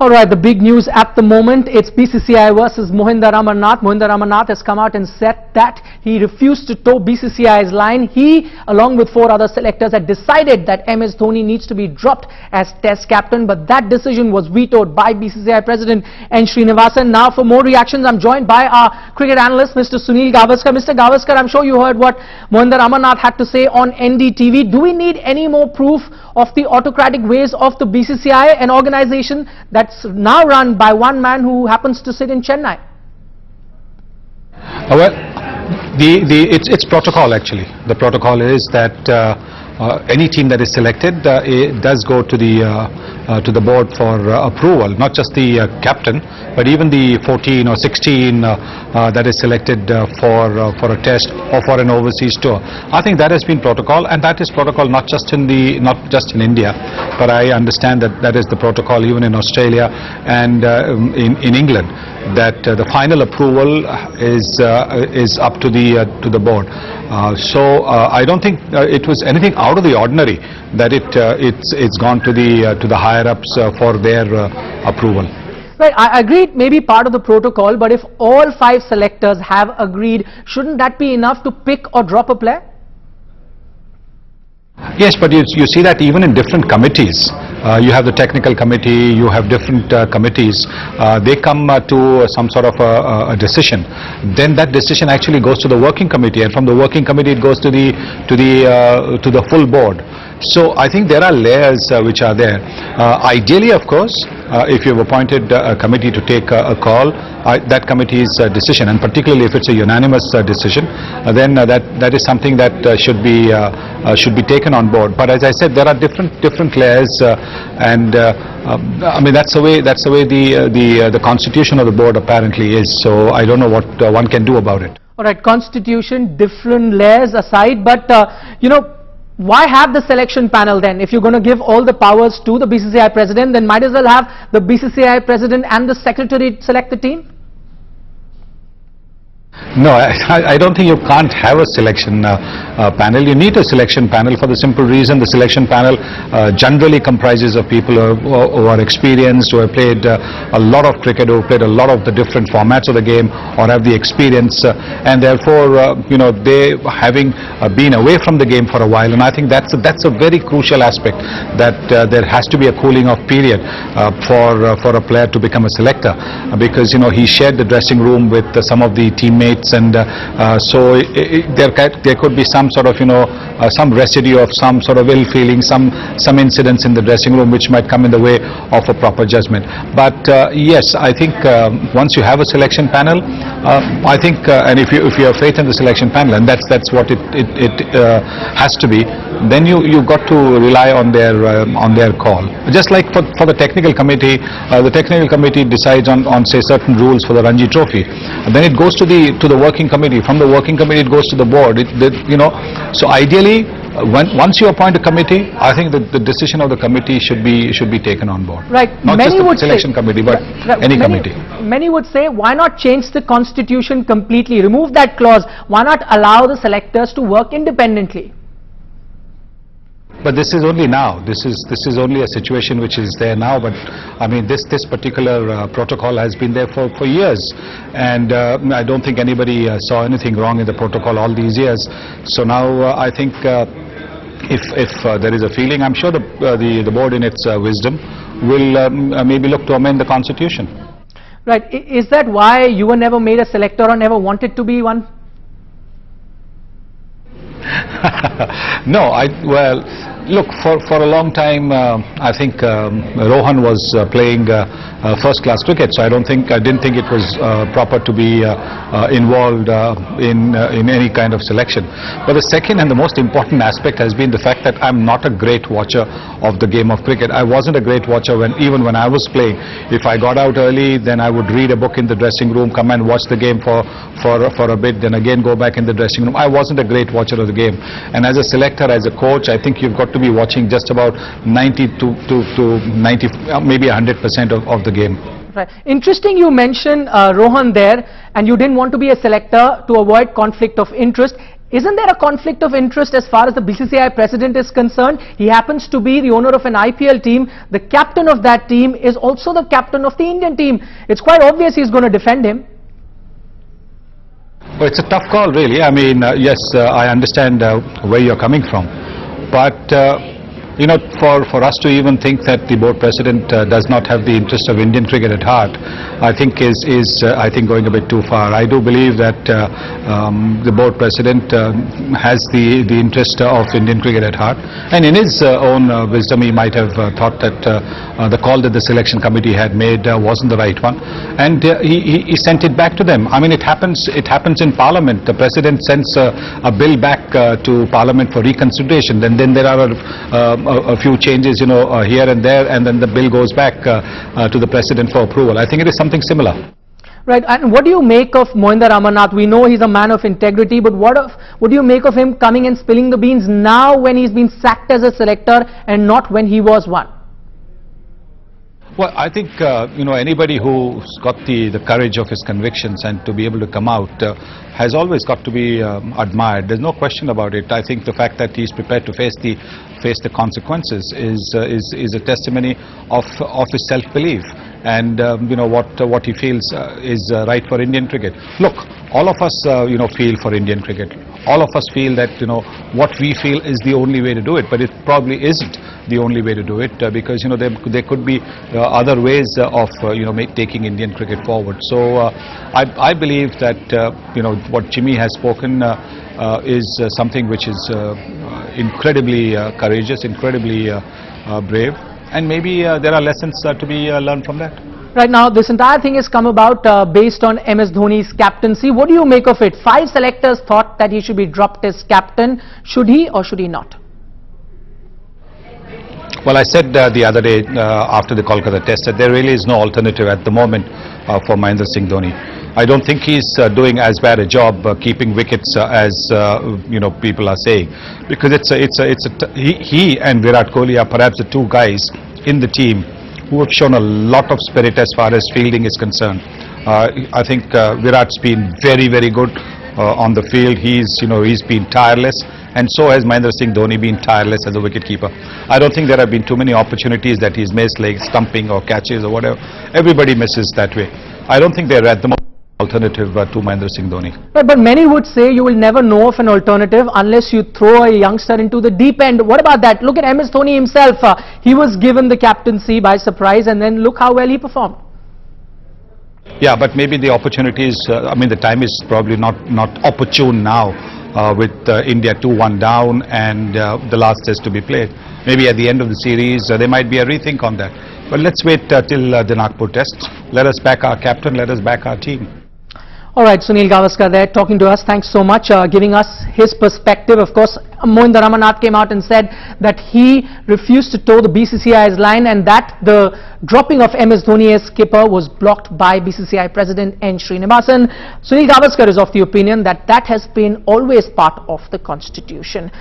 Alright, the big news at the moment, it's BCCI versus Mohinder Amarnath. Mohinder Amarnath has come out and said that he refused to toe BCCI's line. He, along with 4 other selectors, had decided that MS Dhoni needs to be dropped as Test captain, but that decision was vetoed by BCCI President N. Srinivasan. Now, for more reactions, I'm joined by our cricket analyst, Mr. Sunil Gavaskar. Mr. Gavaskar, I'm sure you heard what Mohinder Amarnath had to say on NDTV. Do we need any more proof of the autocratic ways of the BCCI, an organization that's now run by one man who happens to sit in Chennai? Well, it's protocol actually. The protocol is that any team that is selected it does go to the board for approval, not just the captain, but even the 14 or 16 that is selected for a test or for an overseas tour. I think that has been protocol, and that is protocol not just in India, but I understand that that is the protocol even in Australia and in England, that the final approval is up to the board. So I don't think it was anything out of the ordinary that it's gone to the higher ups for their approval. Right, I agree it may be part of the protocol, but if all 5 selectors have agreed, shouldn't that be enough to pick or drop a player? Yes, but you see that even in different committees. You have the technical committee, you have different committees, they come to some sort of a decision. Then that decision actually goes to the working committee, and from the working committee it goes to the full board. So I think there are layers which are there. Ideally, of course, if you've appointed a committee to take a call, that committee's decision, and particularly if it's a unanimous decision, then that is something that should be taken on board. But as I said, there are different layers, and I mean that's the way the constitution of the board apparently is. So I don't know what one can do about it. All right, constitution, different layers aside, but you know, why have the selection panel then? If you're going to give all the powers to the BCCI president, then might as well have the BCCI president and the secretary select the team? No, I don't think you can't have a selection panel. You need a selection panel for the simple reason the selection panel generally comprises of people who are experienced, who have played a lot of cricket, who have played a lot of the different formats of the game, or have the experience, and therefore you know, they having been away from the game for a while, and I think that's a very crucial aspect, that there has to be a cooling off period for a player to become a selector, because you know, he shared the dressing room with some of the teammates, and so there could be some sort of, you know, some residue of some sort of ill feeling, some incidents in the dressing room which might come in the way of a proper judgment. But yes, I think once you have a selection panel, I think and if you have faith in the selection panel, and that's what it has to be, then you got to rely on their call. Just like for the technical committee decides on say certain rules for the Ranji Trophy, and then it goes to the working committee. From the working committee it goes to the board. You know, so ideally, once you appoint a committee, I think the decision of the committee should be taken on board. Right. Not just the selection committee, but any committee. Many would say, why not change the constitution completely? Remove that clause. Why not allow the selectors to work independently? But this is only now. This is only a situation which is there now. But I mean, this particular protocol has been there for years, and I don't think anybody saw anything wrong in the protocol all these years. So now I think if there is a feeling, I'm sure the board in its wisdom will maybe look to amend the constitution. Right. Is that why you were never made a selector or never wanted to be one? No, well, look, for a long time I think Rohan was playing first-class cricket, so I didn't think it was proper to be involved in any kind of selection. But the second and the most important aspect has been the fact that I'm not a great watcher of the game of cricket. I wasn't a great watcher even when I was playing. If I got out early, then I would read a book in the dressing room, come and watch the game for a bit, then again go back in the dressing room. I wasn't a great watcher of the game, and as a selector, as a coach, I think you've got to be watching just about 90 to 90, maybe 100% of the game. Right. Interesting you mentioned Rohan there, and you didn't want to be a selector to avoid conflict of interest. Isn't there a conflict of interest as far as the BCCI president is concerned? He happens to be the owner of an IPL team. The captain of that team is also the captain of the Indian team. It's quite obvious he's going to defend him. Well, it's a tough call, really. I mean, yes, I understand where you're coming from. But, you know, for us to even think that the board president does not have the interest of Indian cricket at heart, I think is going a bit too far. I do believe that the board president has the interest of Indian cricket at heart, and in his own wisdom he might have thought that the call that the selection committee had made wasn't the right one, and he sent it back to them. I mean, it happens in Parliament. The president sends a bill back to Parliament for reconsideration, then there are a few changes, you know, here and there, and then the bill goes back to the president for approval. I think it is something similar. Right, and what do you make of Mohinder Amarnath? We know he's a man of integrity, but what do you make of him coming and spilling the beans now when he's been sacked as a selector and not when he was one? Well, I think, you know, anybody who's got the courage of his convictions and to be able to come out has always got to be admired. There's no question about it. I think the fact that he's prepared to face the consequences is a testimony of his self-belief, and you know what he feels is right for Indian cricket. Look, all of us you know, feel for Indian cricket. All of us feel that, you know, what we feel is the only way to do it, but it probably isn't the only way to do it, because, you know, there could be other ways of you know, taking Indian cricket forward. So I believe that you know, what Jimmy has spoken is something which is incredibly courageous, incredibly brave, and maybe there are lessons to be learned from that. Right, now this entire thing has come about based on MS Dhoni's captaincy. What do you make of it? 5 selectors thought that he should be dropped as captain. Should he or should he not? Well, I said the other day after the Kolkata test that there really is no alternative at the moment for Mahendra Singh Dhoni. I don't think he's doing as bad a job keeping wickets as you know, people are saying, because he and Virat Kohli are perhaps the 2 guys in the team who have shown a lot of spirit as far as fielding is concerned. I think Virat's been very, very good on the field. He's been tireless, and so has Mahendra Singh Dhoni been tireless as a wicketkeeper. I don't think there have been too many opportunities that he's missed, like stumping or catches or whatever. Everybody misses that way. I don't think they're at the moment alternative to Mahendra Singh Dhoni. But many would say you will never know of an alternative unless you throw a youngster into the deep end. What about that? Look at MS Dhoni himself. He was given the captaincy by surprise, and then look how well he performed. Yeah, but maybe the opportunities, I mean, the time is probably not opportune now with India 2-1 down and the last test to be played. Maybe at the end of the series there might be a rethink on that. But let's wait till the Nagpur test. Let us back our captain, let us back our team. All right, Sunil Gavaskar there talking to us. Thanks so much, giving us his perspective. Of course, Mohinder Amarnath came out and said that he refused to toe the BCCI's line, and that the dropping of MS Dhoni as skipper was blocked by BCCI President N. Srinivasan. Sunil Gavaskar is of the opinion that that has been always part of the constitution.